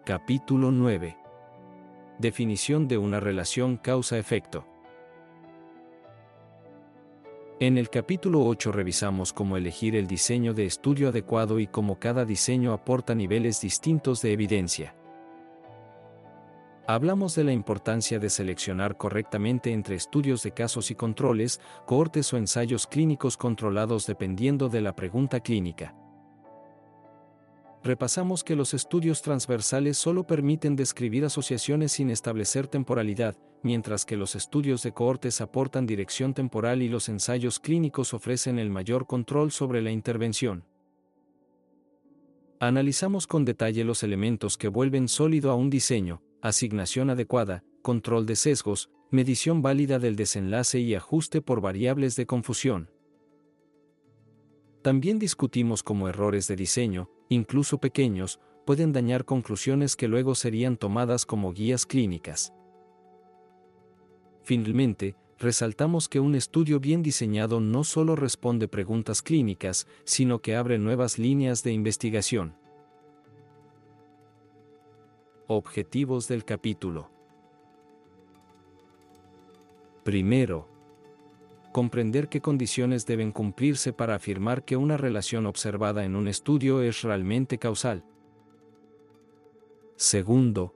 Capítulo 9. Definición de una relación causa-efecto. En el capítulo 8 revisamos cómo elegir el diseño de estudio adecuado y cómo cada diseño aporta niveles distintos de evidencia. Hablamos de la importancia de seleccionar correctamente entre estudios de casos y controles, cohortes o ensayos clínicos controlados dependiendo de la pregunta clínica. Repasamos que los estudios transversales solo permiten describir asociaciones sin establecer temporalidad, mientras que los estudios de cohortes aportan dirección temporal y los ensayos clínicos ofrecen el mayor control sobre la intervención. Analizamos con detalle los elementos que vuelven sólido a un diseño: asignación adecuada, control de sesgos, medición válida del desenlace y ajuste por variables de confusión. También discutimos cómo errores de diseño, incluso pequeños, pueden dañar conclusiones que luego serían tomadas como guías clínicas. Finalmente, resaltamos que un estudio bien diseñado no solo responde preguntas clínicas, sino que abre nuevas líneas de investigación. Objetivos del capítulo. Primero, comprender qué condiciones deben cumplirse para afirmar que una relación observada en un estudio es realmente causal. Segundo,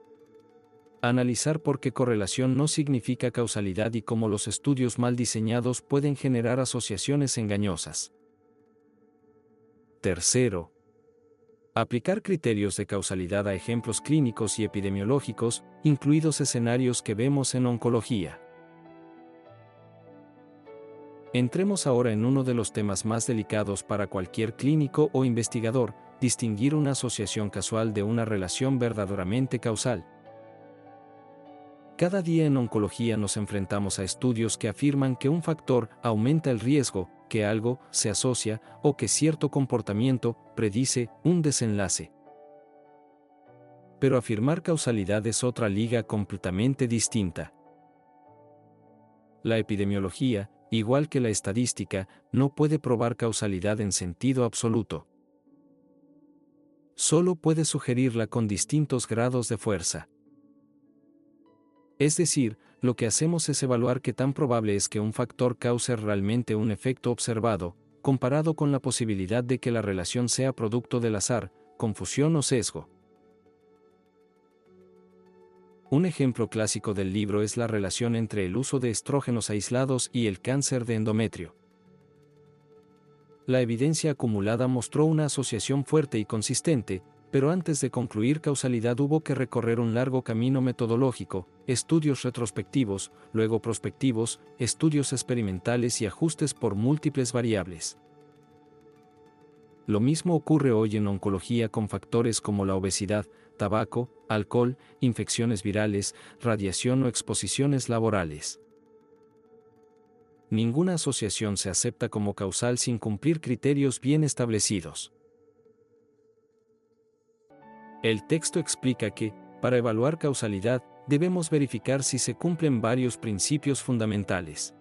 analizar por qué correlación no significa causalidad y cómo los estudios mal diseñados pueden generar asociaciones engañosas. Tercero, aplicar criterios de causalidad a ejemplos clínicos y epidemiológicos, incluidos escenarios que vemos en oncología. Entremos ahora en uno de los temas más delicados para cualquier clínico o investigador: distinguir una asociación casual de una relación verdaderamente causal. Cada día en oncología nos enfrentamos a estudios que afirman que un factor aumenta el riesgo, que algo se asocia o que cierto comportamiento predice un desenlace. Pero afirmar causalidad es otra liga completamente distinta. La epidemiología, igual que la estadística, no puede probar causalidad en sentido absoluto. Solo puede sugerirla con distintos grados de fuerza. Es decir, lo que hacemos es evaluar qué tan probable es que un factor cause realmente un efecto observado, comparado con la posibilidad de que la relación sea producto del azar, confusión o sesgo. Un ejemplo clásico del libro es la relación entre el uso de estrógenos aislados y el cáncer de endometrio. La evidencia acumulada mostró una asociación fuerte y consistente, pero antes de concluir causalidad hubo que recorrer un largo camino metodológico: estudios retrospectivos, luego prospectivos, estudios experimentales y ajustes por múltiples variables. Lo mismo ocurre hoy en oncología con factores como la obesidad, tabaco, alcohol, infecciones virales, radiación o exposiciones laborales. Ninguna asociación se acepta como causal sin cumplir criterios bien establecidos. El texto explica que, para evaluar causalidad, debemos verificar si se cumplen varios principios fundamentales.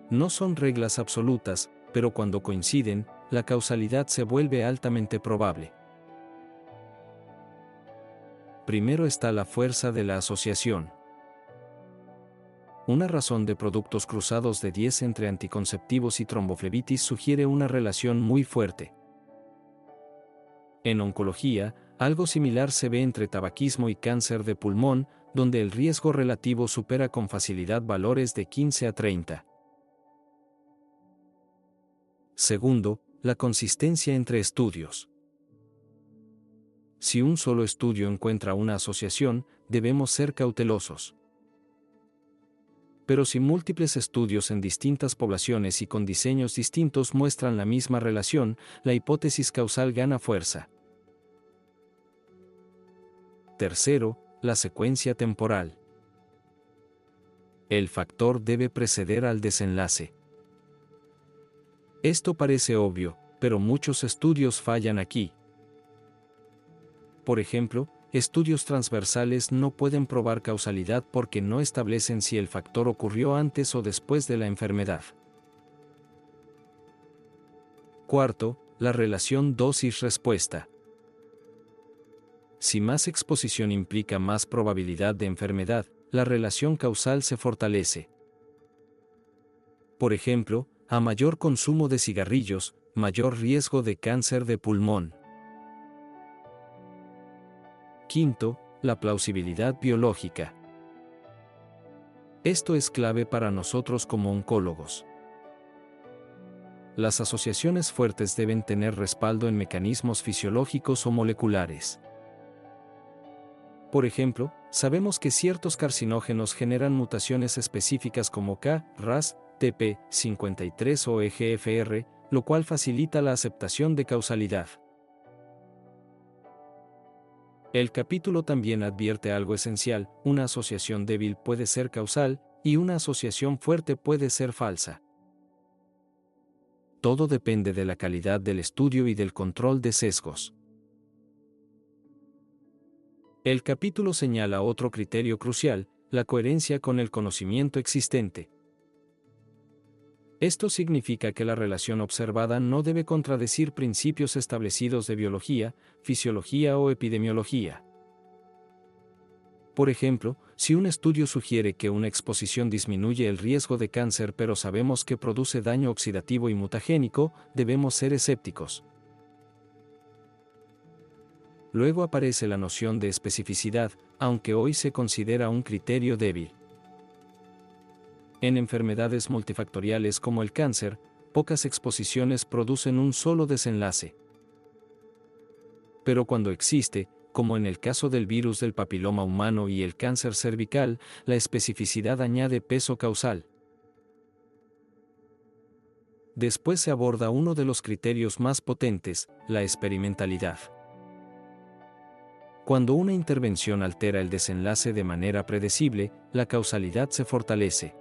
No son reglas absolutas, pero cuando coinciden, la causalidad se vuelve altamente probable. Primero está la fuerza de la asociación. Una razón de productos cruzados de 10 entre anticonceptivos y tromboflebitis sugiere una relación muy fuerte. En oncología, algo similar se ve entre tabaquismo y cáncer de pulmón, donde el riesgo relativo supera con facilidad valores de 15 a 30. Segundo, la consistencia entre estudios. Si un solo estudio encuentra una asociación, debemos ser cautelosos. Pero si múltiples estudios en distintas poblaciones y con diseños distintos muestran la misma relación, la hipótesis causal gana fuerza. Tercero, la secuencia temporal. El factor debe preceder al desenlace. Esto parece obvio, pero muchos estudios fallan aquí. Por ejemplo, estudios transversales no pueden probar causalidad porque no establecen si el factor ocurrió antes o después de la enfermedad. Cuarto, la relación dosis-respuesta. Si más exposición implica más probabilidad de enfermedad, la relación causal se fortalece. Por ejemplo, a mayor consumo de cigarrillos, mayor riesgo de cáncer de pulmón. Quinto, la plausibilidad biológica. Esto es clave para nosotros como oncólogos. Las asociaciones fuertes deben tener respaldo en mecanismos fisiológicos o moleculares. Por ejemplo, sabemos que ciertos carcinógenos generan mutaciones específicas como K, RAS, TP53 o EGFR, lo cual facilita la aceptación de causalidad. El capítulo también advierte algo esencial: una asociación débil puede ser causal, y una asociación fuerte puede ser falsa. Todo depende de la calidad del estudio y del control de sesgos. El capítulo señala otro criterio crucial: la coherencia con el conocimiento existente. Esto significa que la relación observada no debe contradecir principios establecidos de biología, fisiología o epidemiología. Por ejemplo, si un estudio sugiere que una exposición disminuye el riesgo de cáncer pero sabemos que produce daño oxidativo y mutagénico, debemos ser escépticos. Luego aparece la noción de especificidad, aunque hoy se considera un criterio débil. En enfermedades multifactoriales como el cáncer, pocas exposiciones producen un solo desenlace. Pero cuando existe, como en el caso del virus del papiloma humano y el cáncer cervical, la especificidad añade peso causal. Después se aborda uno de los criterios más potentes: la experimentalidad. Cuando una intervención altera el desenlace de manera predecible, la causalidad se fortalece.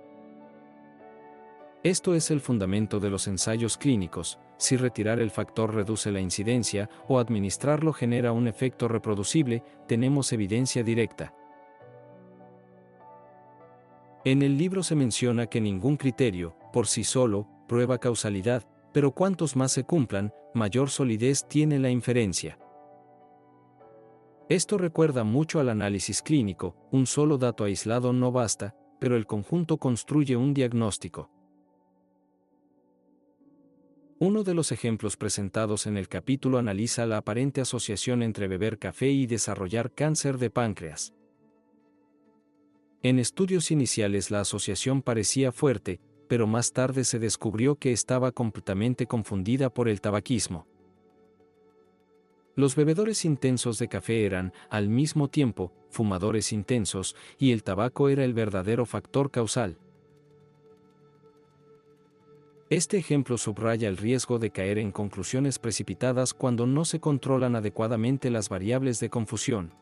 Esto es el fundamento de los ensayos clínicos: si retirar el factor reduce la incidencia o administrarlo genera un efecto reproducible, tenemos evidencia directa. En el libro se menciona que ningún criterio, por sí solo, prueba causalidad, pero cuantos más se cumplan, mayor solidez tiene la inferencia. Esto recuerda mucho al análisis clínico: un solo dato aislado no basta, pero el conjunto construye un diagnóstico. Uno de los ejemplos presentados en el capítulo analiza la aparente asociación entre beber café y desarrollar cáncer de páncreas. En estudios iniciales la asociación parecía fuerte, pero más tarde se descubrió que estaba completamente confundida por el tabaquismo. Los bebedores intensos de café eran, al mismo tiempo, fumadores intensos, y el tabaco era el verdadero factor causal. Este ejemplo subraya el riesgo de caer en conclusiones precipitadas cuando no se controlan adecuadamente las variables de confusión.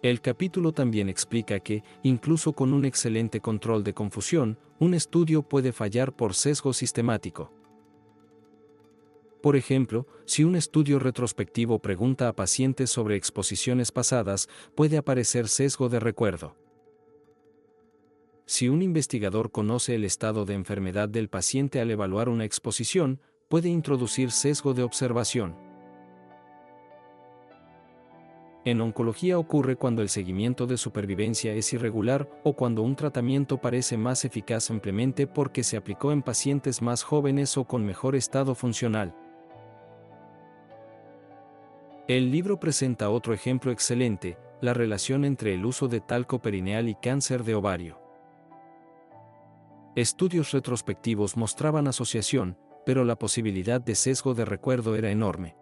El capítulo también explica que, incluso con un excelente control de confusión, un estudio puede fallar por sesgo sistemático. Por ejemplo, si un estudio retrospectivo pregunta a pacientes sobre exposiciones pasadas, puede aparecer sesgo de recuerdo. Si un investigador conoce el estado de enfermedad del paciente al evaluar una exposición, puede introducir sesgo de observación. En oncología ocurre cuando el seguimiento de supervivencia es irregular o cuando un tratamiento parece más eficaz simplemente porque se aplicó en pacientes más jóvenes o con mejor estado funcional. El libro presenta otro ejemplo excelente: la relación entre el uso de talco perineal y cáncer de ovario. Estudios retrospectivos mostraban asociación, pero la posibilidad de sesgo de recuerdo era enorme.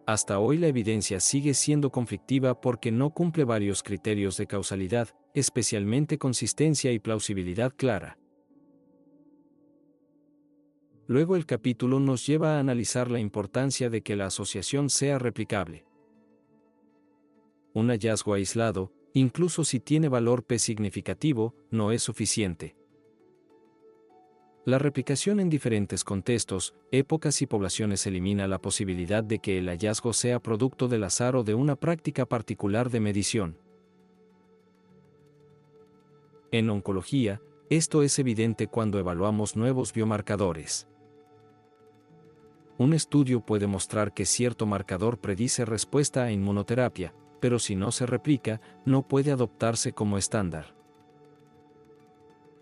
Hasta hoy la evidencia sigue siendo conflictiva porque no cumple varios criterios de causalidad, especialmente consistencia y plausibilidad clara. Luego el capítulo nos lleva a analizar la importancia de que la asociación sea replicable. Un hallazgo aislado, incluso si tiene valor P significativo, no es suficiente. La replicación en diferentes contextos, épocas y poblaciones elimina la posibilidad de que el hallazgo sea producto del azar o de una práctica particular de medición. En oncología, esto es evidente cuando evaluamos nuevos biomarcadores. Un estudio puede mostrar que cierto marcador predice respuesta a inmunoterapia, pero si no se replica, no puede adoptarse como estándar.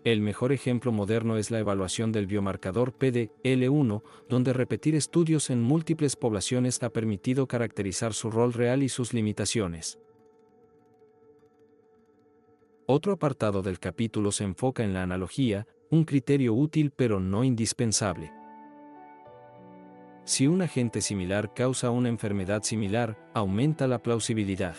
El mejor ejemplo moderno es la evaluación del biomarcador PD-L1, donde repetir estudios en múltiples poblaciones ha permitido caracterizar su rol real y sus limitaciones. Otro apartado del capítulo se enfoca en la analogía, un criterio útil pero no indispensable. Si un agente similar causa una enfermedad similar, aumenta la plausibilidad.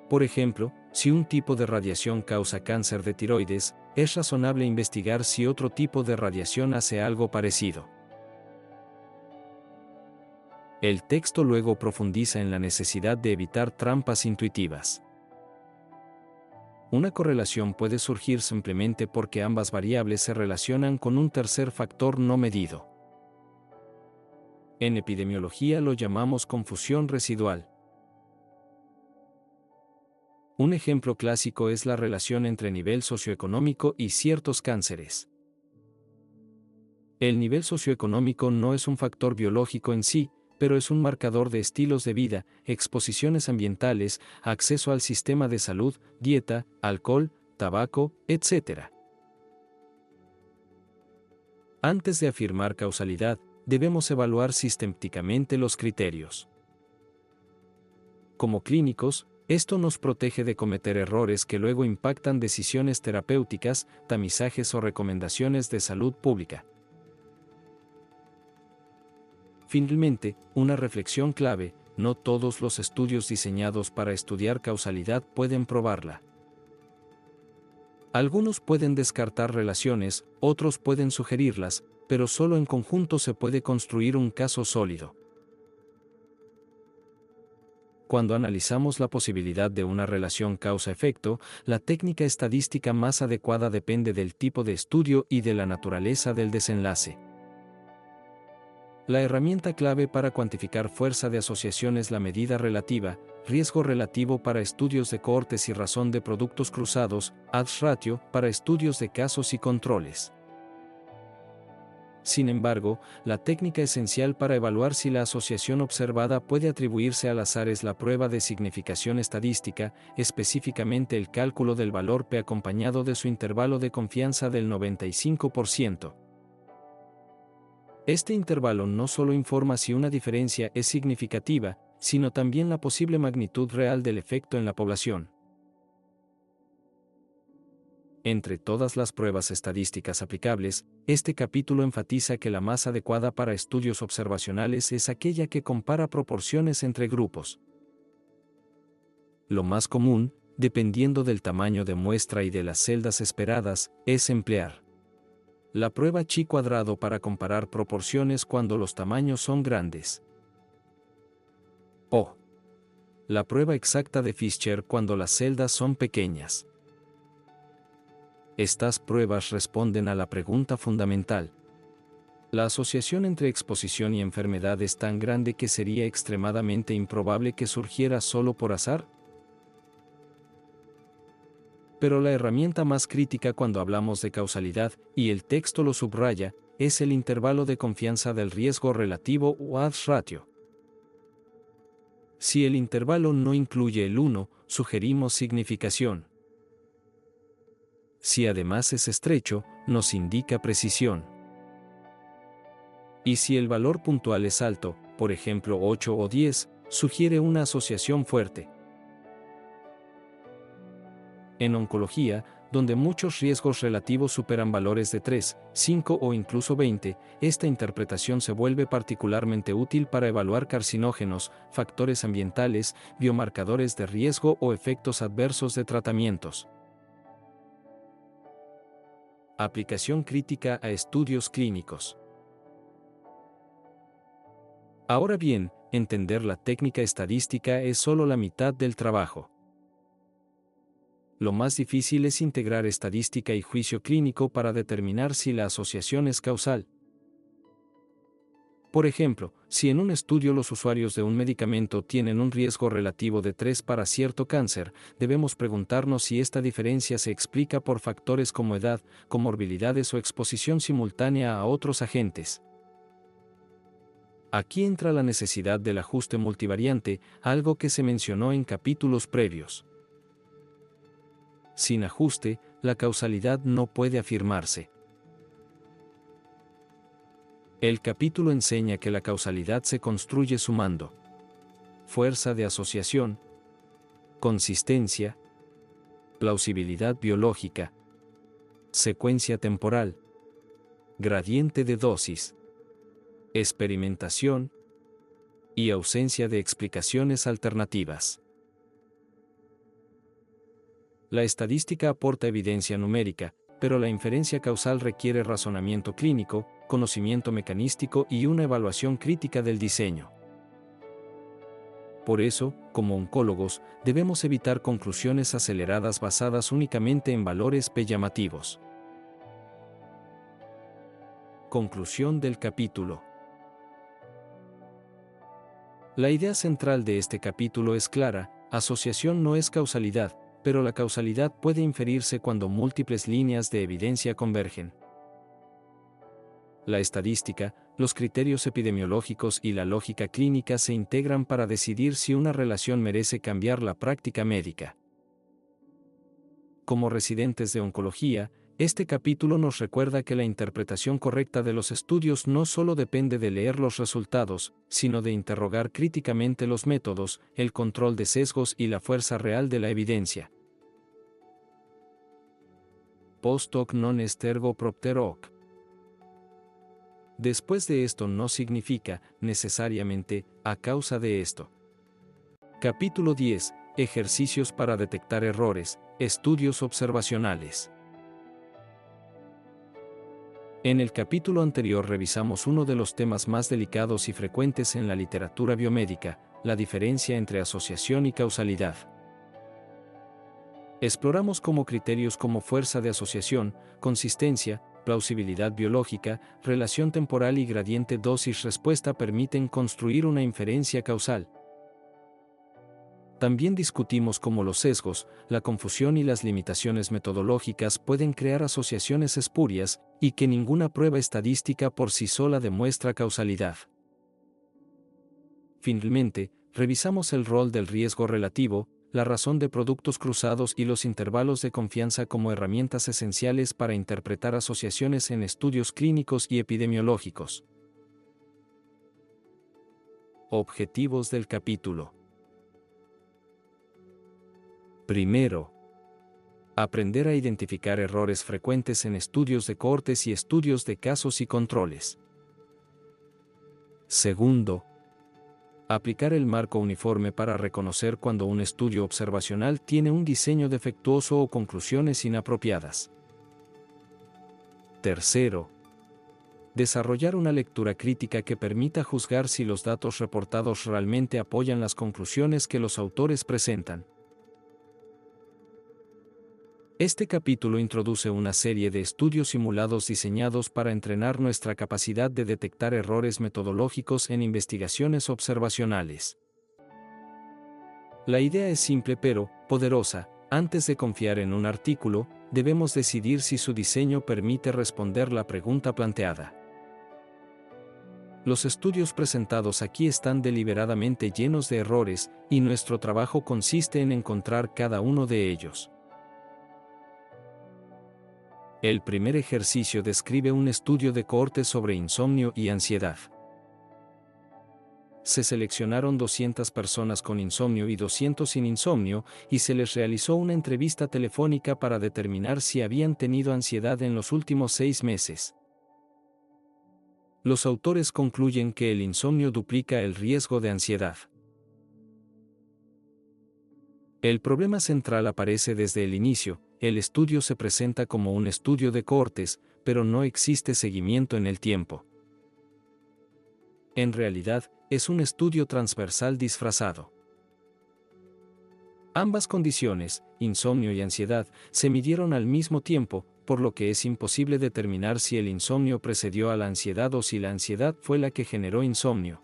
Por ejemplo, si un tipo de radiación causa cáncer de tiroides, es razonable investigar si otro tipo de radiación hace algo parecido. El texto luego profundiza en la necesidad de evitar trampas intuitivas. Una correlación puede surgir simplemente porque ambas variables se relacionan con un tercer factor no medido. En epidemiología lo llamamos confusión residual. Un ejemplo clásico es la relación entre nivel socioeconómico y ciertos cánceres. El nivel socioeconómico no es un factor biológico en sí, pero es un marcador de estilos de vida, exposiciones ambientales, acceso al sistema de salud, dieta, alcohol, tabaco, etc. Antes de afirmar causalidad, debemos evaluar sistemáticamente los criterios. Como clínicos, esto nos protege de cometer errores que luego impactan decisiones terapéuticas, tamizajes o recomendaciones de salud pública. Finalmente, una reflexión clave: no todos los estudios diseñados para estudiar causalidad pueden probarla. Algunos pueden descartar relaciones, otros pueden sugerirlas, pero solo en conjunto se puede construir un caso sólido. Cuando analizamos la posibilidad de una relación causa-efecto, la técnica estadística más adecuada depende del tipo de estudio y de la naturaleza del desenlace. La herramienta clave para cuantificar fuerza de asociación es la medida relativa, riesgo relativo para estudios de cohortes y razón de productos cruzados, odds ratio, para estudios de casos y controles. Sin embargo, la técnica esencial para evaluar si la asociación observada puede atribuirse al azar es la prueba de significación estadística, específicamente el cálculo del valor P acompañado de su intervalo de confianza del 95%. Este intervalo no solo informa si una diferencia es significativa, sino también la posible magnitud real del efecto en la población. Entre todas las pruebas estadísticas aplicables, este capítulo enfatiza que la más adecuada para estudios observacionales es aquella que compara proporciones entre grupos. Lo más común, dependiendo del tamaño de muestra y de las celdas esperadas, es emplear la prueba chi cuadrado para comparar proporciones cuando los tamaños son grandes, o la prueba exacta de Fischer cuando las celdas son pequeñas. Estas pruebas responden a la pregunta fundamental: ¿la asociación entre exposición y enfermedad es tan grande que sería extremadamente improbable que surgiera solo por azar? Pero la herramienta más crítica cuando hablamos de causalidad, y el texto lo subraya, es el intervalo de confianza del riesgo relativo o odds ratio. Si el intervalo no incluye el 1, sugerimos significación. Si además es estrecho, nos indica precisión. Y si el valor puntual es alto, por ejemplo 8 o 10, sugiere una asociación fuerte. En oncología, donde muchos riesgos relativos superan valores de 3, 5 o incluso 20, esta interpretación se vuelve particularmente útil para evaluar carcinógenos, factores ambientales, biomarcadores de riesgo o efectos adversos de tratamientos. Aplicación crítica a estudios clínicos. Ahora bien, entender la técnica estadística es solo la mitad del trabajo. Lo más difícil es integrar estadística y juicio clínico para determinar si la asociación es causal. Por ejemplo, si en un estudio los usuarios de un medicamento tienen un riesgo relativo de 3 para cierto cáncer, debemos preguntarnos si esta diferencia se explica por factores como edad, comorbilidades o exposición simultánea a otros agentes. Aquí entra la necesidad del ajuste multivariante, algo que se mencionó en capítulos previos. Sin ajuste, la causalidad no puede afirmarse. El capítulo enseña que la causalidad se construye sumando fuerza de asociación, consistencia, plausibilidad biológica, secuencia temporal, gradiente de dosis, experimentación y ausencia de explicaciones alternativas. La estadística aporta evidencia numérica, pero la inferencia causal requiere razonamiento clínico, conocimiento mecanístico y una evaluación crítica del diseño. Por eso, como oncólogos, debemos evitar conclusiones aceleradas basadas únicamente en valores P llamativos. Conclusión del capítulo. La idea central de este capítulo es clara: asociación no es causalidad, pero la causalidad puede inferirse cuando múltiples líneas de evidencia convergen. La estadística, los criterios epidemiológicos y la lógica clínica se integran para decidir si una relación merece cambiar la práctica médica. Como residentes de oncología, este capítulo nos recuerda que la interpretación correcta de los estudios no solo depende de leer los resultados, sino de interrogar críticamente los métodos, el control de sesgos y la fuerza real de la evidencia. Post hoc non est ergo propter hoc. Después de esto no significa, necesariamente, a causa de esto. Capítulo 10. Ejercicios para detectar errores, estudios observacionales. En el capítulo anterior revisamos uno de los temas más delicados y frecuentes en la literatura biomédica, la diferencia entre asociación y causalidad. Exploramos cómo criterios como fuerza de asociación, consistencia, plausibilidad biológica, relación temporal y gradiente dosis-respuesta permiten construir una inferencia causal. También discutimos cómo los sesgos, la confusión y las limitaciones metodológicas pueden crear asociaciones espurias, y que ninguna prueba estadística por sí sola demuestra causalidad. Finalmente, revisamos el rol del riesgo relativo, la razón de productos cruzados y los intervalos de confianza como herramientas esenciales para interpretar asociaciones en estudios clínicos y epidemiológicos. Objetivos del capítulo. Primero, aprender a identificar errores frecuentes en estudios de cohortes y estudios de casos y controles. Segundo, aplicar el marco uniforme para reconocer cuando un estudio observacional tiene un diseño defectuoso o conclusiones inapropiadas. Tercero, desarrollar una lectura crítica que permita juzgar si los datos reportados realmente apoyan las conclusiones que los autores presentan. Este capítulo introduce una serie de estudios simulados diseñados para entrenar nuestra capacidad de detectar errores metodológicos en investigaciones observacionales. La idea es simple pero poderosa. Antes de confiar en un artículo, debemos decidir si su diseño permite responder la pregunta planteada. Los estudios presentados aquí están deliberadamente llenos de errores, y nuestro trabajo consiste en encontrar cada uno de ellos. El primer ejercicio describe un estudio de cohortes sobre insomnio y ansiedad. Se seleccionaron 200 personas con insomnio y 200 sin insomnio, y se les realizó una entrevista telefónica para determinar si habían tenido ansiedad en los últimos 6 meses. Los autores concluyen que el insomnio duplica el riesgo de ansiedad. El problema central aparece desde el inicio. El estudio se presenta como un estudio de cohortes, pero no existe seguimiento en el tiempo. En realidad, es un estudio transversal disfrazado. Ambas condiciones, insomnio y ansiedad, se midieron al mismo tiempo, por lo que es imposible determinar si el insomnio precedió a la ansiedad o si la ansiedad fue la que generó insomnio.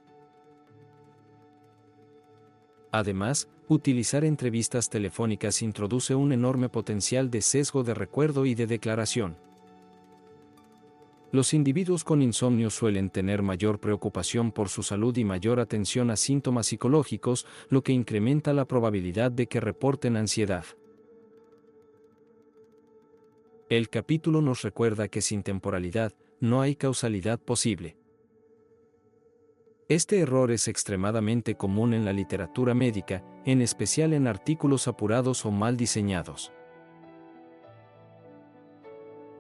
Además, utilizar entrevistas telefónicas introduce un enorme potencial de sesgo de recuerdo y de declaración. Los individuos con insomnio suelen tener mayor preocupación por su salud y mayor atención a síntomas psicológicos, lo que incrementa la probabilidad de que reporten ansiedad. El capítulo nos recuerda que sin temporalidad, no hay causalidad posible. Este error es extremadamente común en la literatura médica, en especial en artículos apurados o mal diseñados.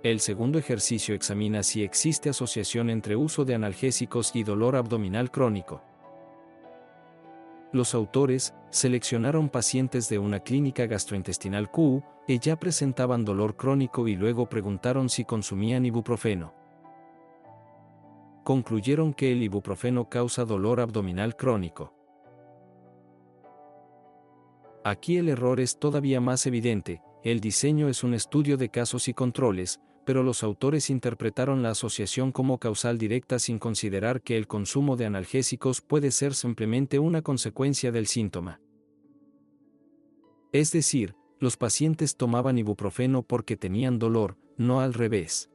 El segundo ejercicio examina si existe asociación entre uso de analgésicos y dolor abdominal crónico. Los autores seleccionaron pacientes de una clínica gastrointestinal que ya presentaban dolor crónico y luego preguntaron si consumían ibuprofeno. Concluyeron que el ibuprofeno causa dolor abdominal crónico. Aquí el error es todavía más evidente. El diseño es un estudio de casos y controles, pero los autores interpretaron la asociación como causal directa sin considerar que el consumo de analgésicos puede ser simplemente una consecuencia del síntoma. Es decir, los pacientes tomaban ibuprofeno porque tenían dolor, no al revés.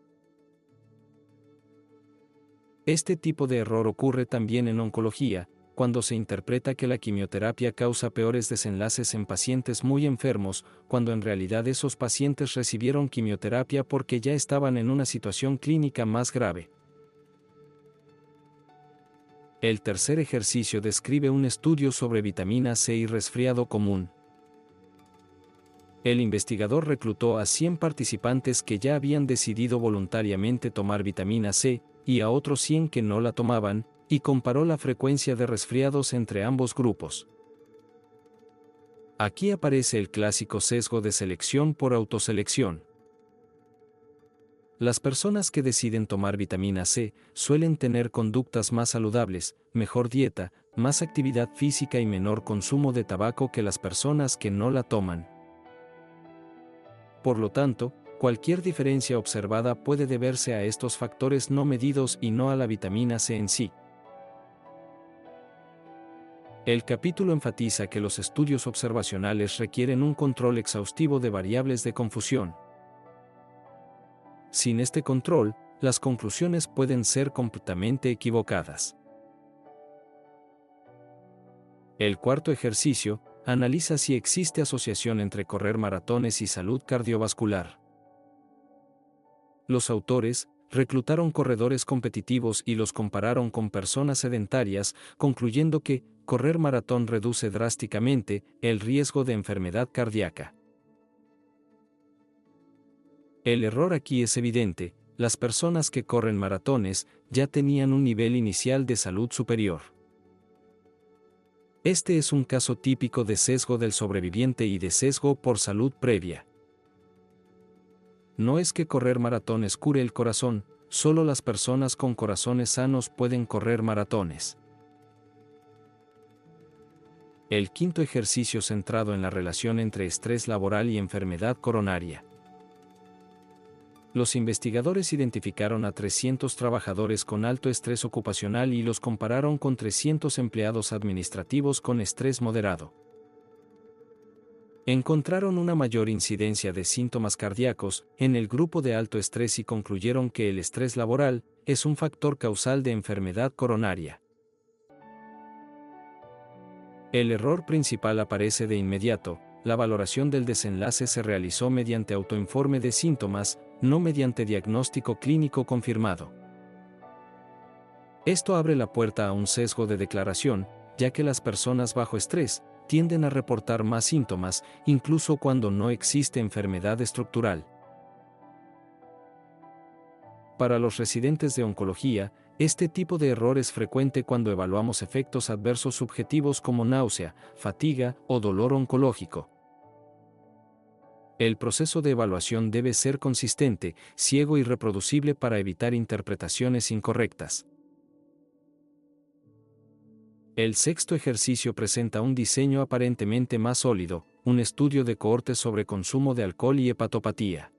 Este tipo de error ocurre también en oncología, cuando se interpreta que la quimioterapia causa peores desenlaces en pacientes muy enfermos, cuando en realidad esos pacientes recibieron quimioterapia porque ya estaban en una situación clínica más grave. El tercer ejercicio describe un estudio sobre vitamina C y resfriado común. El investigador reclutó a 100 participantes que ya habían decidido voluntariamente tomar vitamina C, y a otros 100 que no la tomaban, y comparó la frecuencia de resfriados entre ambos grupos. Aquí aparece el clásico sesgo de selección por autoselección. Las personas que deciden tomar vitamina C suelen tener conductas más saludables, mejor dieta, más actividad física y menor consumo de tabaco que las personas que no la toman. Por lo tanto, cualquier diferencia observada puede deberse a estos factores no medidos y no a la vitamina C en sí. El capítulo enfatiza que los estudios observacionales requieren un control exhaustivo de variables de confusión. Sin este control, las conclusiones pueden ser completamente equivocadas. El cuarto ejercicio analiza si existe asociación entre correr maratones y salud cardiovascular. Los autores reclutaron corredores competitivos y los compararon con personas sedentarias, concluyendo que correr maratón reduce drásticamente el riesgo de enfermedad cardíaca. El error aquí es evidente: las personas que corren maratones ya tenían un nivel inicial de salud superior. Este es un caso típico de sesgo del sobreviviente y de sesgo por salud previa. No es que correr maratones cure el corazón, solo las personas con corazones sanos pueden correr maratones. El quinto ejercicio centrado en la relación entre estrés laboral y enfermedad coronaria. Los investigadores identificaron a 300 trabajadores con alto estrés ocupacional y los compararon con 300 empleados administrativos con estrés moderado. Encontraron una mayor incidencia de síntomas cardíacos en el grupo de alto estrés y concluyeron que el estrés laboral es un factor causal de enfermedad coronaria. El error principal aparece de inmediato: la valoración del desenlace se realizó mediante autoinforme de síntomas, no mediante diagnóstico clínico confirmado. Esto abre la puerta a un sesgo de declaración, ya que las personas bajo estrés tienden a reportar más síntomas, incluso cuando no existe enfermedad estructural. Para los residentes de oncología, este tipo de error es frecuente cuando evaluamos efectos adversos subjetivos como náusea, fatiga o dolor oncológico. El proceso de evaluación debe ser consistente, ciego y reproducible para evitar interpretaciones incorrectas. El sexto ejercicio presenta un diseño aparentemente más sólido: un estudio de cohortes sobre consumo de alcohol y hepatopatía.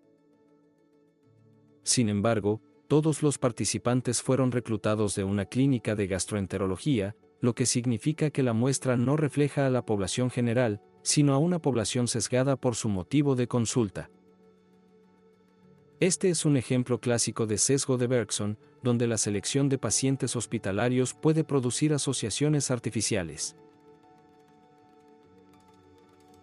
Sin embargo, todos los participantes fueron reclutados de una clínica de gastroenterología, lo que significa que la muestra no refleja a la población general, sino a una población sesgada por su motivo de consulta. Este es un ejemplo clásico de sesgo de Bergson, donde la selección de pacientes hospitalarios puede producir asociaciones artificiales.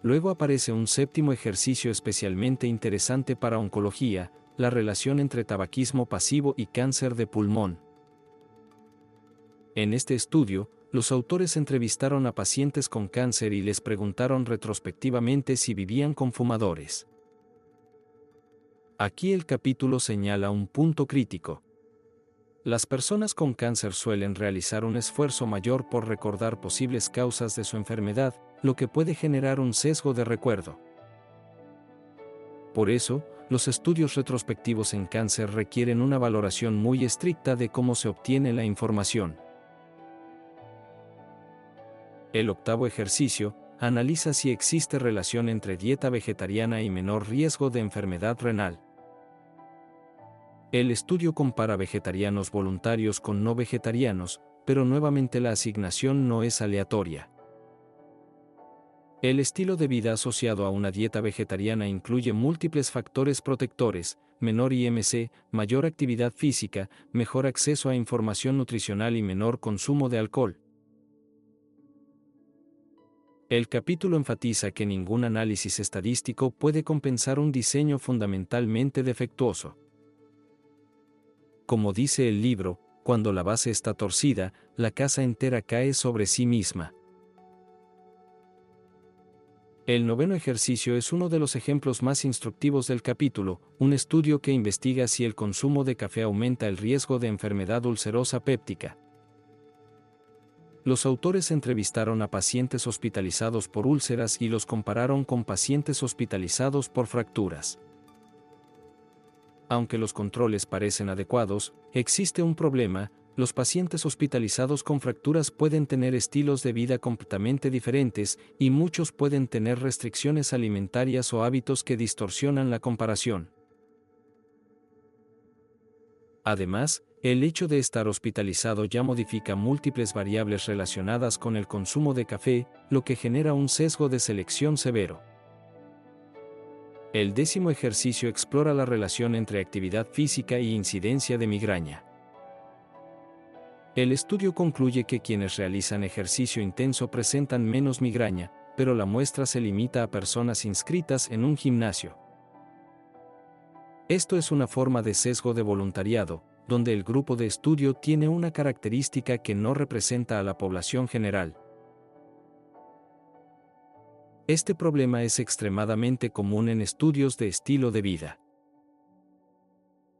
Luego aparece un séptimo ejercicio especialmente interesante para oncología, la relación entre tabaquismo pasivo y cáncer de pulmón. En este estudio, los autores entrevistaron a pacientes con cáncer y les preguntaron retrospectivamente si vivían con fumadores. Aquí el capítulo señala un punto crítico. Las personas con cáncer suelen realizar un esfuerzo mayor por recordar posibles causas de su enfermedad, lo que puede generar un sesgo de recuerdo. Por eso, los estudios retrospectivos en cáncer requieren una valoración muy estricta de cómo se obtiene la información. El octavo ejercicio analiza si existe relación entre dieta vegetariana y menor riesgo de enfermedad renal. El estudio compara vegetarianos voluntarios con no vegetarianos, pero nuevamente la asignación no es aleatoria. El estilo de vida asociado a una dieta vegetariana incluye múltiples factores protectores: menor IMC, mayor actividad física, mejor acceso a información nutricional y menor consumo de alcohol. El capítulo enfatiza que ningún análisis estadístico puede compensar un diseño fundamentalmente defectuoso. Como dice el libro, cuando la base está torcida, la casa entera cae sobre sí misma. El noveno ejercicio es uno de los ejemplos más instructivos del capítulo, un estudio que investiga si el consumo de café aumenta el riesgo de enfermedad ulcerosa péptica. Los autores entrevistaron a pacientes hospitalizados por úlceras y los compararon con pacientes hospitalizados por fracturas. Aunque los controles parecen adecuados, existe un problema: los pacientes hospitalizados con fracturas pueden tener estilos de vida completamente diferentes, y muchos pueden tener restricciones alimentarias o hábitos que distorsionan la comparación. Además, el hecho de estar hospitalizado ya modifica múltiples variables relacionadas con el consumo de café, lo que genera un sesgo de selección severo. El décimo ejercicio explora la relación entre actividad física e incidencia de migraña. El estudio concluye que quienes realizan ejercicio intenso presentan menos migraña, pero la muestra se limita a personas inscritas en un gimnasio. Esto es una forma de sesgo de voluntariado, donde el grupo de estudio tiene una característica que no representa a la población general. Este problema es extremadamente común en estudios de estilo de vida.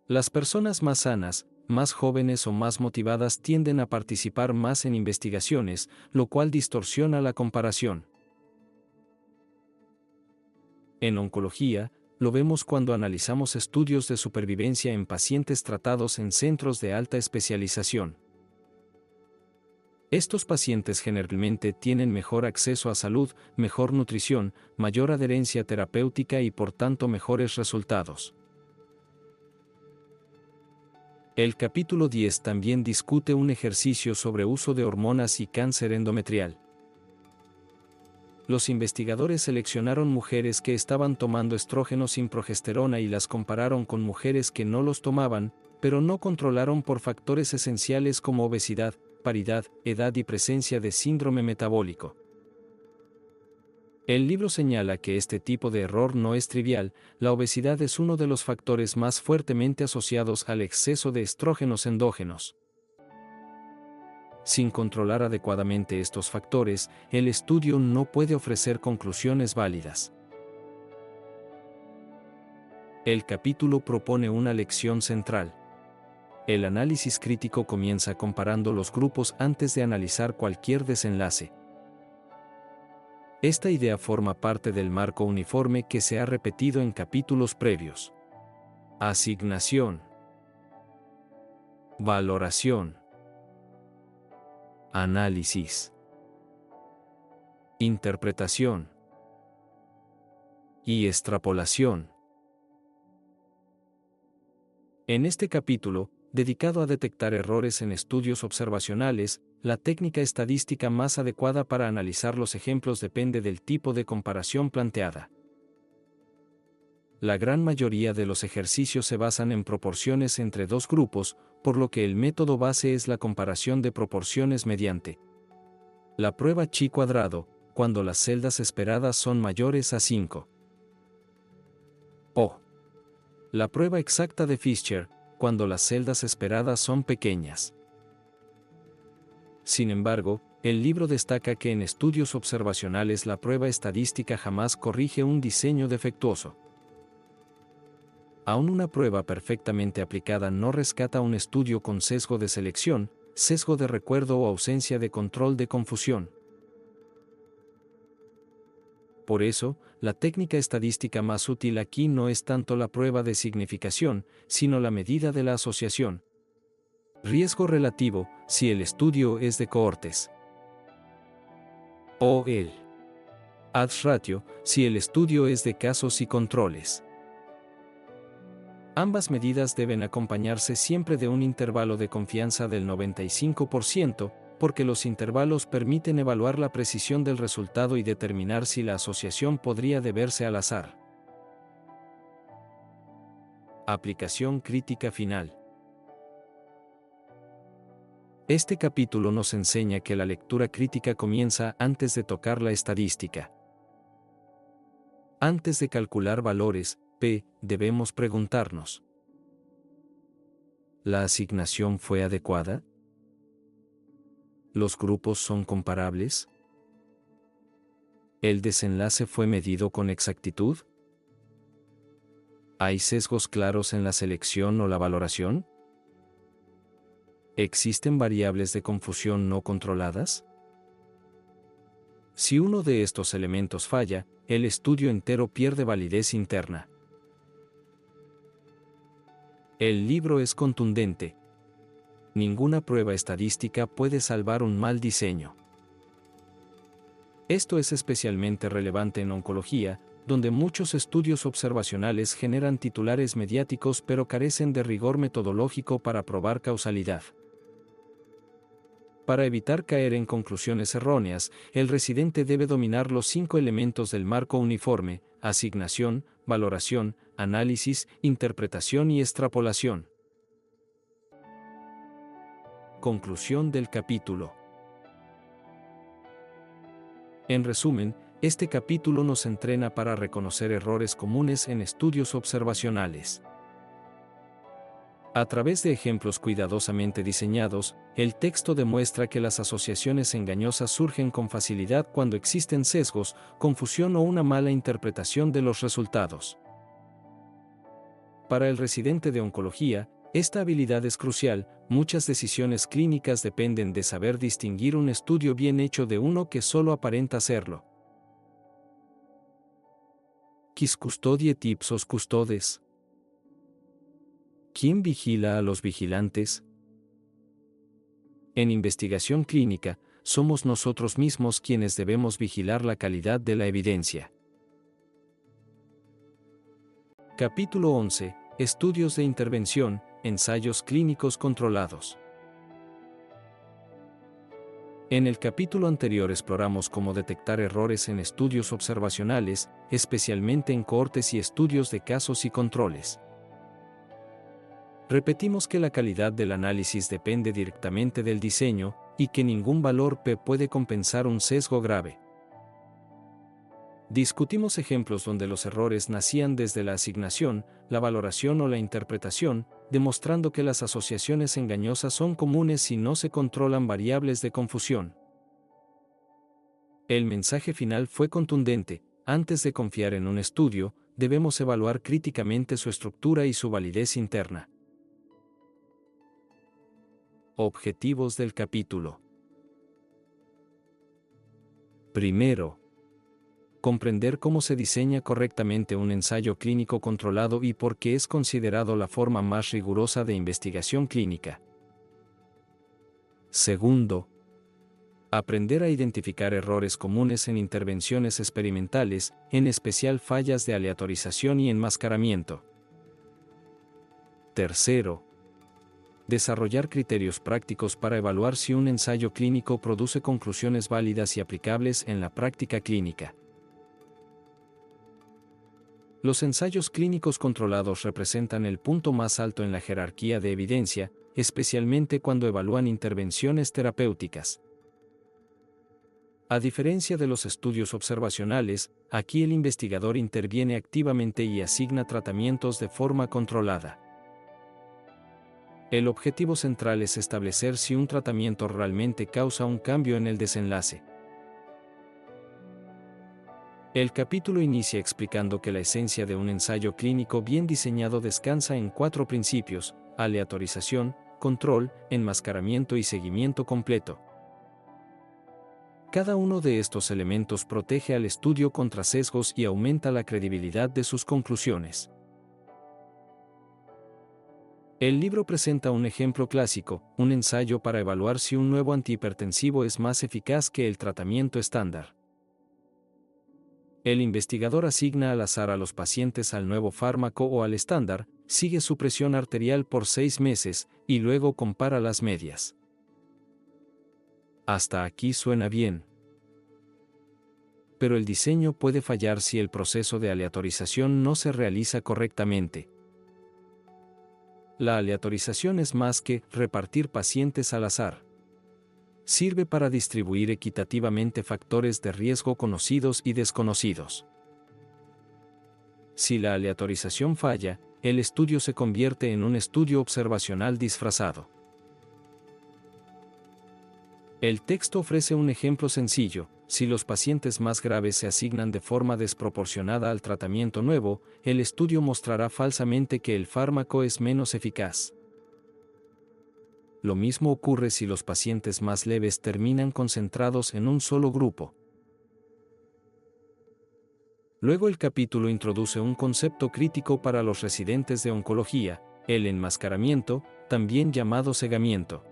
Las personas más sanas, más jóvenes o más motivadas tienden a participar más en investigaciones, lo cual distorsiona la comparación. En oncología, lo vemos cuando analizamos estudios de supervivencia en pacientes tratados en centros de alta especialización. Estos pacientes generalmente tienen mejor acceso a salud, mejor nutrición, mayor adherencia terapéutica y por tanto mejores resultados. El capítulo 10 también discute un ejercicio sobre uso de hormonas y cáncer endometrial. Los investigadores seleccionaron mujeres que estaban tomando estrógeno sin progesterona y las compararon con mujeres que no los tomaban, pero no controlaron por factores esenciales como obesidad, paridad, edad y presencia de síndrome metabólico. El libro señala que este tipo de error no es trivial. La obesidad es uno de los factores más fuertemente asociados al exceso de estrógenos endógenos. Sin controlar adecuadamente estos factores, el estudio no puede ofrecer conclusiones válidas. El capítulo propone una lección central. El análisis crítico comienza comparando los grupos antes de analizar cualquier desenlace. Esta idea forma parte del marco uniforme que se ha repetido en capítulos previos. Asignación. Valoración. Análisis. Interpretación. Y extrapolación. En este capítulo, dedicado a detectar errores en estudios observacionales, la técnica estadística más adecuada para analizar los ejemplos depende del tipo de comparación planteada. La gran mayoría de los ejercicios se basan en proporciones entre dos grupos, por lo que el método base es la comparación de proporciones mediante la prueba chi cuadrado, cuando las celdas esperadas son mayores a 5. O la prueba exacta de Fisher, cuando las celdas esperadas son pequeñas. Sin embargo, el libro destaca que en estudios observacionales la prueba estadística jamás corrige un diseño defectuoso. Aún una prueba perfectamente aplicada no rescata un estudio con sesgo de selección, sesgo de recuerdo o ausencia de control de confusión. Por eso, la técnica estadística más útil aquí no es tanto la prueba de significación, sino la medida de la asociación. Riesgo relativo, si el estudio es de cohortes. O el odds ratio, si el estudio es de casos y controles. Ambas medidas deben acompañarse siempre de un intervalo de confianza del 95%, porque los intervalos permiten evaluar la precisión del resultado y determinar si la asociación podría deberse al azar. Aplicación crítica final. Este capítulo nos enseña que la lectura crítica comienza antes de tocar la estadística. Antes de calcular valores, P, debemos preguntarnos: ¿la asignación fue adecuada? ¿Los grupos son comparables? ¿El desenlace fue medido con exactitud? ¿Hay sesgos claros en la selección o la valoración? ¿Existen variables de confusión no controladas? Si uno de estos elementos falla, el estudio entero pierde validez interna. El libro es contundente. Ninguna prueba estadística puede salvar un mal diseño. Esto es especialmente relevante en oncología, donde muchos estudios observacionales generan titulares mediáticos pero carecen de rigor metodológico para probar causalidad. Para evitar caer en conclusiones erróneas, el residente debe dominar los 5 elementos del marco uniforme: asignación, valoración, análisis, interpretación y extrapolación. Conclusión del capítulo. En resumen, este capítulo nos entrena para reconocer errores comunes en estudios observacionales. A través de ejemplos cuidadosamente diseñados, el texto demuestra que las asociaciones engañosas surgen con facilidad cuando existen sesgos, confusión o una mala interpretación de los resultados. Para el residente de oncología, esta habilidad es crucial. Muchas decisiones clínicas dependen de saber distinguir un estudio bien hecho de uno que solo aparenta serlo. Quis custodiet ipsos custodes. ¿Quién vigila a los vigilantes? En investigación clínica, somos nosotros mismos quienes debemos vigilar la calidad de la evidencia. Capítulo 11. Estudios de intervención, ensayos clínicos controlados. En el capítulo anterior exploramos cómo detectar errores en estudios observacionales, especialmente en cohortes y estudios de casos y controles. Repetimos que la calidad del análisis depende directamente del diseño, y que ningún valor P puede compensar un sesgo grave. Discutimos ejemplos donde los errores nacían desde la asignación, la valoración o la interpretación, demostrando que las asociaciones engañosas son comunes si no se controlan variables de confusión. El mensaje final fue contundente: antes de confiar en un estudio, debemos evaluar críticamente su estructura y su validez interna. Objetivos del capítulo. Primero, comprender cómo se diseña correctamente un ensayo clínico controlado y por qué es considerado la forma más rigurosa de investigación clínica. Segundo, aprender a identificar errores comunes en intervenciones experimentales, en especial fallas de aleatorización y enmascaramiento. Tercero, desarrollar criterios prácticos para evaluar si un ensayo clínico produce conclusiones válidas y aplicables en la práctica clínica. Los ensayos clínicos controlados representan el punto más alto en la jerarquía de evidencia, especialmente cuando evalúan intervenciones terapéuticas. A diferencia de los estudios observacionales, aquí el investigador interviene activamente y asigna tratamientos de forma controlada. El objetivo central es establecer si un tratamiento realmente causa un cambio en el desenlace. El capítulo inicia explicando que la esencia de un ensayo clínico bien diseñado descansa en 4 principios: aleatorización, control, enmascaramiento y seguimiento completo. Cada uno de estos elementos protege al estudio contra sesgos y aumenta la credibilidad de sus conclusiones. El libro presenta un ejemplo clásico, un ensayo para evaluar si un nuevo antihipertensivo es más eficaz que el tratamiento estándar. El investigador asigna al azar a los pacientes al nuevo fármaco o al estándar, sigue su presión arterial por 6 meses, y luego compara las medias. Hasta aquí suena bien. Pero el diseño puede fallar si el proceso de aleatorización no se realiza correctamente. La aleatorización es más que repartir pacientes al azar. Sirve para distribuir equitativamente factores de riesgo conocidos y desconocidos. Si la aleatorización falla, el estudio se convierte en un estudio observacional disfrazado. El texto ofrece un ejemplo sencillo: si los pacientes más graves se asignan de forma desproporcionada al tratamiento nuevo, el estudio mostrará falsamente que el fármaco es menos eficaz. Lo mismo ocurre si los pacientes más leves terminan concentrados en un solo grupo. Luego el capítulo introduce un concepto crítico para los residentes de oncología: el enmascaramiento, también llamado cegamiento.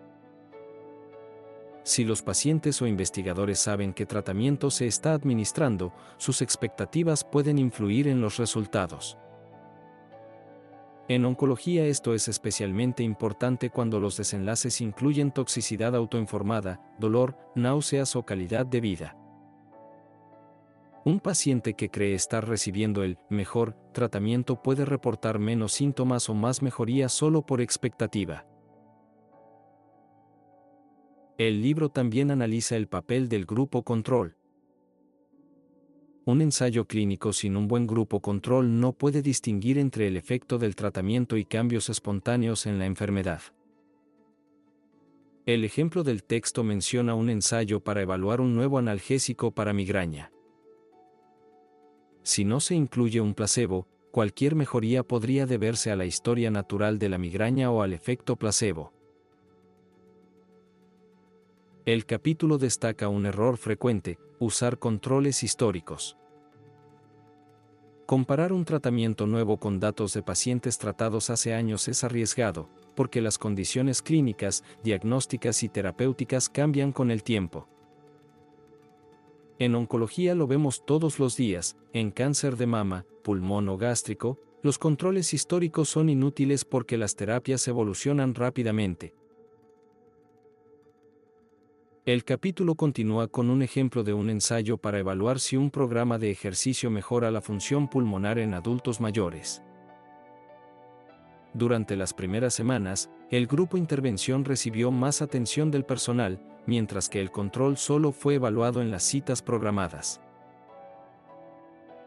Si los pacientes o investigadores saben qué tratamiento se está administrando, sus expectativas pueden influir en los resultados. En oncología esto es especialmente importante cuando los desenlaces incluyen toxicidad autoinformada, dolor, náuseas o calidad de vida. Un paciente que cree estar recibiendo el mejor tratamiento puede reportar menos síntomas o más mejoría solo por expectativa. El libro también analiza el papel del grupo control. Un ensayo clínico sin un buen grupo control no puede distinguir entre el efecto del tratamiento y cambios espontáneos en la enfermedad. El ejemplo del texto menciona un ensayo para evaluar un nuevo analgésico para migraña. Si no se incluye un placebo, cualquier mejoría podría deberse a la historia natural de la migraña o al efecto placebo. El capítulo destaca un error frecuente: usar controles históricos. Comparar un tratamiento nuevo con datos de pacientes tratados hace años es arriesgado, porque las condiciones clínicas, diagnósticas y terapéuticas cambian con el tiempo. En oncología lo vemos todos los días: en cáncer de mama, pulmón o gástrico, los controles históricos son inútiles porque las terapias evolucionan rápidamente. El capítulo continúa con un ejemplo de un ensayo para evaluar si un programa de ejercicio mejora la función pulmonar en adultos mayores. Durante las primeras semanas, el grupo intervención recibió más atención del personal, mientras que el control solo fue evaluado en las citas programadas.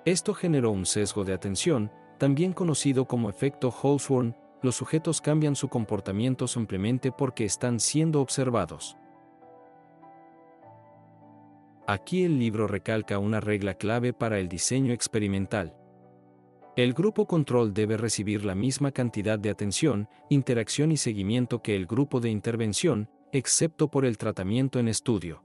Esto generó un sesgo de atención, también conocido como efecto Hawthorne. Los sujetos cambian su comportamiento simplemente porque están siendo observados. Aquí el libro recalca una regla clave para el diseño experimental. El grupo control debe recibir la misma cantidad de atención, interacción y seguimiento que el grupo de intervención, excepto por el tratamiento en estudio.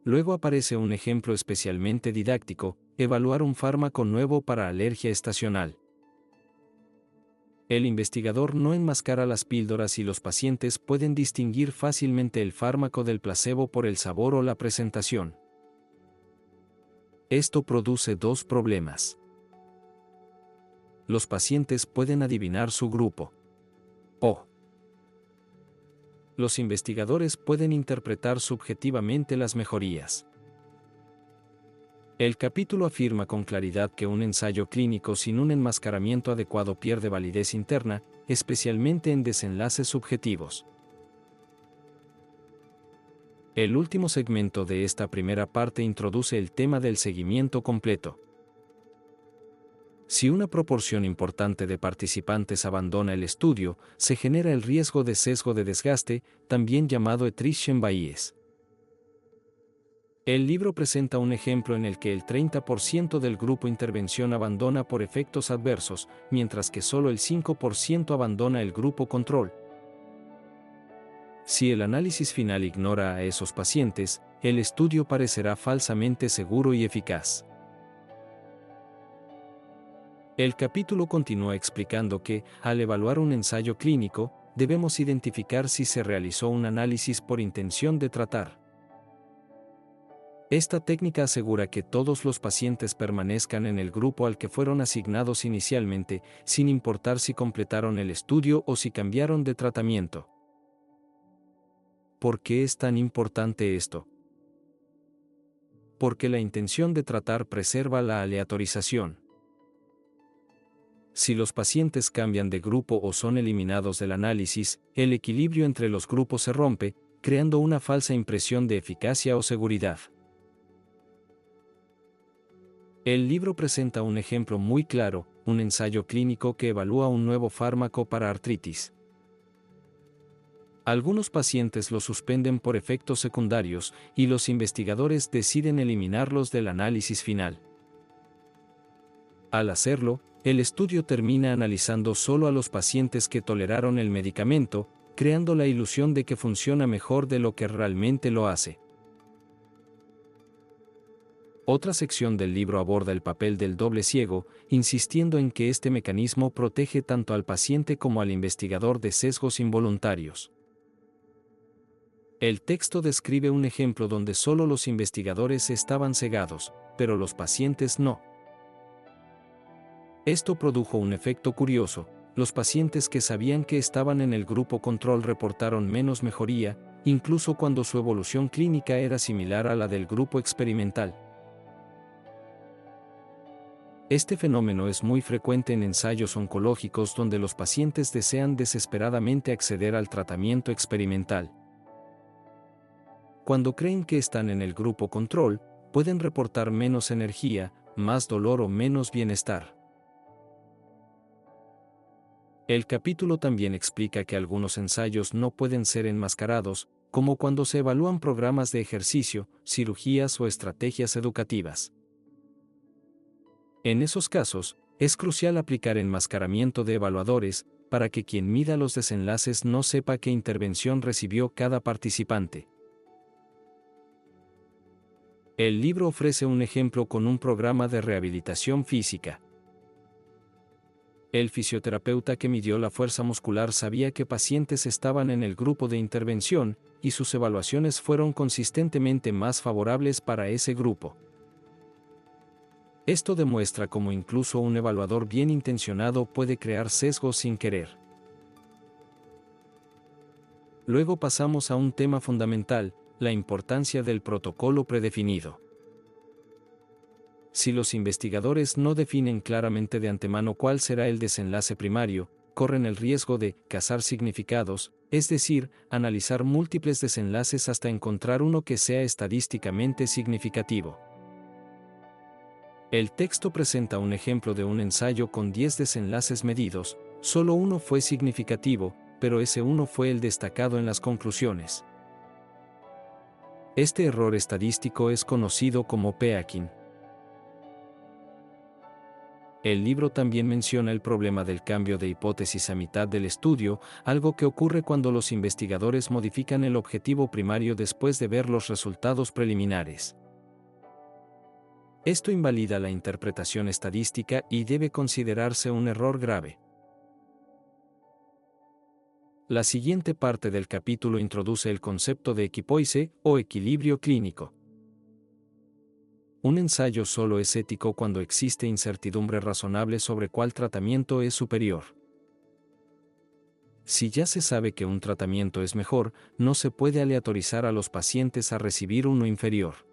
Luego aparece un ejemplo especialmente didáctico: evaluar un fármaco nuevo para alergia estacional. El investigador no enmascara las píldoras y los pacientes pueden distinguir fácilmente el fármaco del placebo por el sabor o la presentación. Esto produce 2 problemas. Los pacientes pueden adivinar su grupo. O los investigadores pueden interpretar subjetivamente las mejorías. El capítulo afirma con claridad que un ensayo clínico sin un enmascaramiento adecuado pierde validez interna, especialmente en desenlaces subjetivos. El último segmento de esta primera parte introduce el tema del seguimiento completo. Si una proporción importante de participantes abandona el estudio, se genera el riesgo de sesgo de desgaste, también llamado attrition bias. El libro presenta un ejemplo en el que el 30% del grupo intervención abandona por efectos adversos, mientras que solo el 5% abandona el grupo control. Si el análisis final ignora a esos pacientes, el estudio parecerá falsamente seguro y eficaz. El capítulo continúa explicando que, al evaluar un ensayo clínico, debemos identificar si se realizó un análisis por intención de tratar. Esta técnica asegura que todos los pacientes permanezcan en el grupo al que fueron asignados inicialmente, sin importar si completaron el estudio o si cambiaron de tratamiento. ¿Por qué es tan importante esto? Porque la intención de tratar preserva la aleatorización. Si los pacientes cambian de grupo o son eliminados del análisis, el equilibrio entre los grupos se rompe, creando una falsa impresión de eficacia o seguridad. El libro presenta un ejemplo muy claro, un ensayo clínico que evalúa un nuevo fármaco para artritis. Algunos pacientes lo suspenden por efectos secundarios y los investigadores deciden eliminarlos del análisis final. Al hacerlo, el estudio termina analizando solo a los pacientes que toleraron el medicamento, creando la ilusión de que funciona mejor de lo que realmente lo hace. Otra sección del libro aborda el papel del doble ciego, insistiendo en que este mecanismo protege tanto al paciente como al investigador de sesgos involuntarios. El texto describe un ejemplo donde solo los investigadores estaban cegados, pero los pacientes no. Esto produjo un efecto curioso: los pacientes que sabían que estaban en el grupo control reportaron menos mejoría, incluso cuando su evolución clínica era similar a la del grupo experimental. Este fenómeno es muy frecuente en ensayos oncológicos donde los pacientes desean desesperadamente acceder al tratamiento experimental. Cuando creen que están en el grupo control, pueden reportar menos energía, más dolor o menos bienestar. El capítulo también explica que algunos ensayos no pueden ser enmascarados, como cuando se evalúan programas de ejercicio, cirugías o estrategias educativas. En esos casos, es crucial aplicar enmascaramiento de evaluadores, para que quien mida los desenlaces no sepa qué intervención recibió cada participante. El libro ofrece un ejemplo con un programa de rehabilitación física. El fisioterapeuta que midió la fuerza muscular sabía que pacientes estaban en el grupo de intervención, y sus evaluaciones fueron consistentemente más favorables para ese grupo. Esto demuestra cómo incluso un evaluador bien intencionado puede crear sesgos sin querer. Luego pasamos a un tema fundamental: la importancia del protocolo predefinido. Si los investigadores no definen claramente de antemano cuál será el desenlace primario, corren el riesgo de cazar significados, es decir, analizar múltiples desenlaces hasta encontrar uno que sea estadísticamente significativo. El texto presenta un ejemplo de un ensayo con 10 desenlaces medidos, solo uno fue significativo, pero ese uno fue el destacado en las conclusiones. Este error estadístico es conocido como peaking. El libro también menciona el problema del cambio de hipótesis a mitad del estudio, algo que ocurre cuando los investigadores modifican el objetivo primario después de ver los resultados preliminares. Esto invalida la interpretación estadística y debe considerarse un error grave. La siguiente parte del capítulo introduce el concepto de equipoise, o equilibrio clínico. Un ensayo solo es ético cuando existe incertidumbre razonable sobre cuál tratamiento es superior. Si ya se sabe que un tratamiento es mejor, no se puede aleatorizar a los pacientes a recibir uno inferior.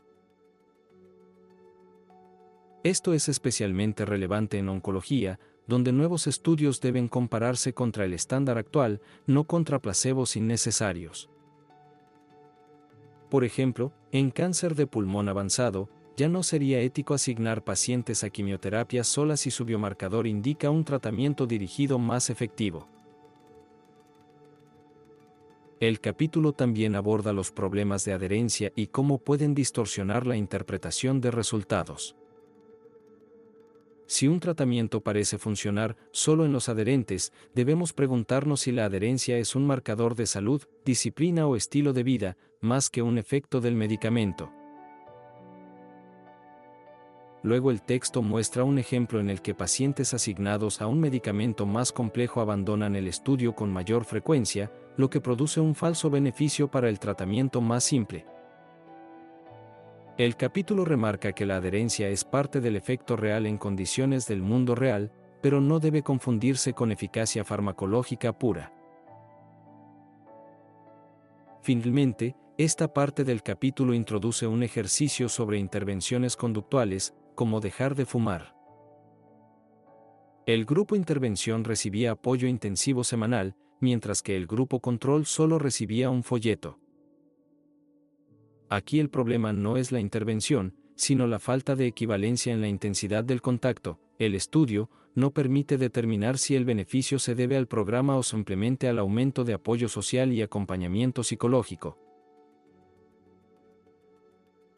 Esto es especialmente relevante en oncología, donde nuevos estudios deben compararse contra el estándar actual, no contra placebos innecesarios. Por ejemplo, en cáncer de pulmón avanzado, ya no sería ético asignar pacientes a quimioterapia sola si su biomarcador indica un tratamiento dirigido más efectivo. El capítulo también aborda los problemas de adherencia y cómo pueden distorsionar la interpretación de resultados. Si un tratamiento parece funcionar solo en los adherentes, debemos preguntarnos si la adherencia es un marcador de salud, disciplina o estilo de vida, más que un efecto del medicamento. Luego el texto muestra un ejemplo en el que pacientes asignados a un medicamento más complejo abandonan el estudio con mayor frecuencia, lo que produce un falso beneficio para el tratamiento más simple. El capítulo remarca que la adherencia es parte del efecto real en condiciones del mundo real, pero no debe confundirse con eficacia farmacológica pura. Finalmente, esta parte del capítulo introduce un ejercicio sobre intervenciones conductuales, como dejar de fumar. El grupo intervención recibía apoyo intensivo semanal, mientras que el grupo control solo recibía un folleto. Aquí el problema no es la intervención, sino la falta de equivalencia en la intensidad del contacto. El estudio no permite determinar si el beneficio se debe al programa o simplemente al aumento de apoyo social y acompañamiento psicológico.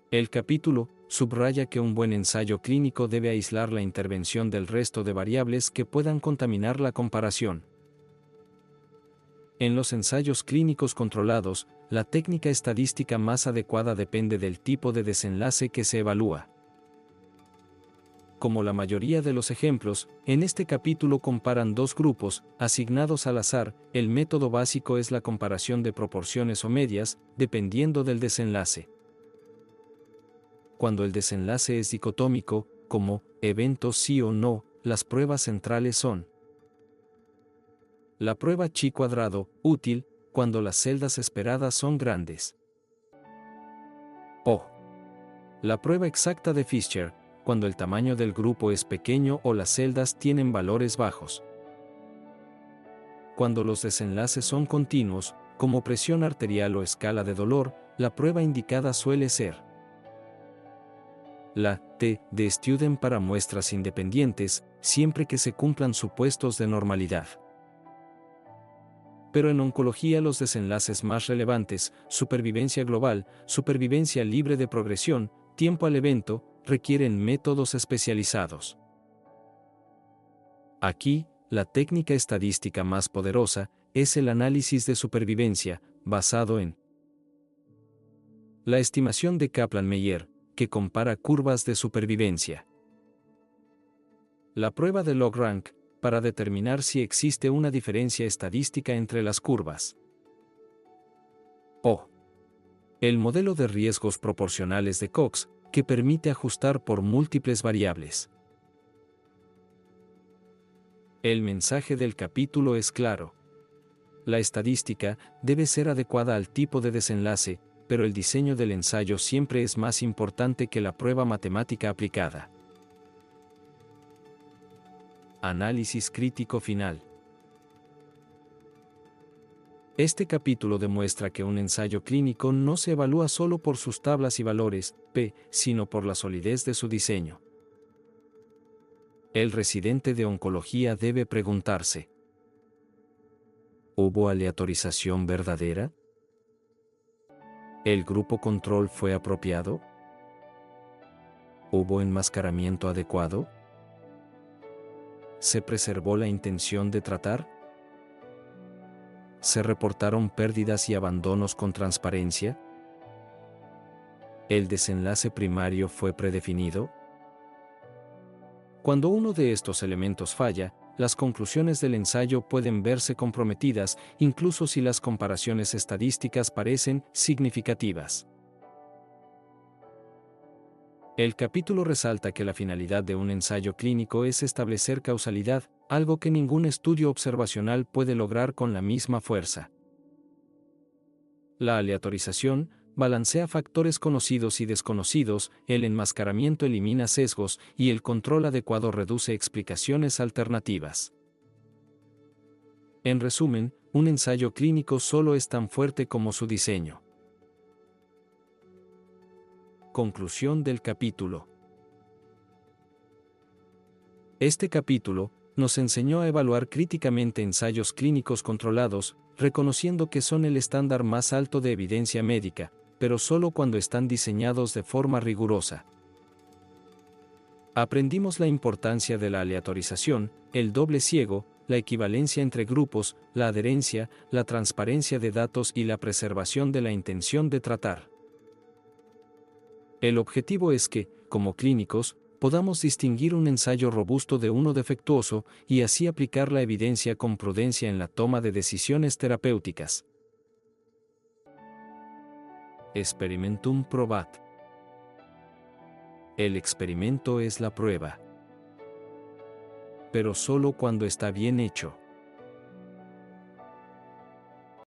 El capítulo subraya que un buen ensayo clínico debe aislar la intervención del resto de variables que puedan contaminar la comparación. En los ensayos clínicos controlados, la técnica estadística más adecuada depende del tipo de desenlace que se evalúa. Como la mayoría de los ejemplos, en este capítulo comparan dos grupos, asignados al azar. El método básico es la comparación de proporciones o medias, dependiendo del desenlace. Cuando el desenlace es dicotómico, como evento sí o no, las pruebas centrales son: la prueba chi cuadrado, útil, cuando las celdas esperadas son grandes. O la prueba exacta de Fischer, cuando el tamaño del grupo es pequeño o las celdas tienen valores bajos. Cuando los desenlaces son continuos, como presión arterial o escala de dolor, la prueba indicada suele ser la T de Student para muestras independientes, siempre que se cumplan supuestos de normalidad. Pero en oncología los desenlaces más relevantes, supervivencia global, supervivencia libre de progresión, tiempo al evento, requieren métodos especializados. Aquí, la técnica estadística más poderosa es el análisis de supervivencia, basado en la estimación de Kaplan-Meier, que compara curvas de supervivencia. La prueba de log-rank, para determinar si existe una diferencia estadística entre las curvas. O el modelo de riesgos proporcionales de Cox, que permite ajustar por múltiples variables. El mensaje del capítulo es claro. La estadística debe ser adecuada al tipo de desenlace, pero el diseño del ensayo siempre es más importante que la prueba matemática aplicada. Análisis crítico final. Este capítulo demuestra que un ensayo clínico no se evalúa solo por sus tablas y valores, P, sino por la solidez de su diseño. El residente de oncología debe preguntarse: ¿hubo aleatorización verdadera? ¿El grupo control fue apropiado? ¿Hubo enmascaramiento adecuado? ¿Se preservó la intención de tratar? ¿Se reportaron pérdidas y abandonos con transparencia? ¿El desenlace primario fue predefinido? Cuando uno de estos elementos falla, las conclusiones del ensayo pueden verse comprometidas, incluso si las comparaciones estadísticas parecen significativas. El capítulo resalta que la finalidad de un ensayo clínico es establecer causalidad, algo que ningún estudio observacional puede lograr con la misma fuerza. La aleatorización balancea factores conocidos y desconocidos, el enmascaramiento elimina sesgos y el control adecuado reduce explicaciones alternativas. En resumen, un ensayo clínico solo es tan fuerte como su diseño. Conclusión del capítulo. Este capítulo nos enseñó a evaluar críticamente ensayos clínicos controlados, reconociendo que son el estándar más alto de evidencia médica, pero solo cuando están diseñados de forma rigurosa. Aprendimos la importancia de la aleatorización, el doble ciego, la equivalencia entre grupos, la adherencia, la transparencia de datos y la preservación de la intención de tratar. El objetivo es que, como clínicos, podamos distinguir un ensayo robusto de uno defectuoso y así aplicar la evidencia con prudencia en la toma de decisiones terapéuticas. Experimentum probat. El experimento es la prueba. Pero solo cuando está bien hecho.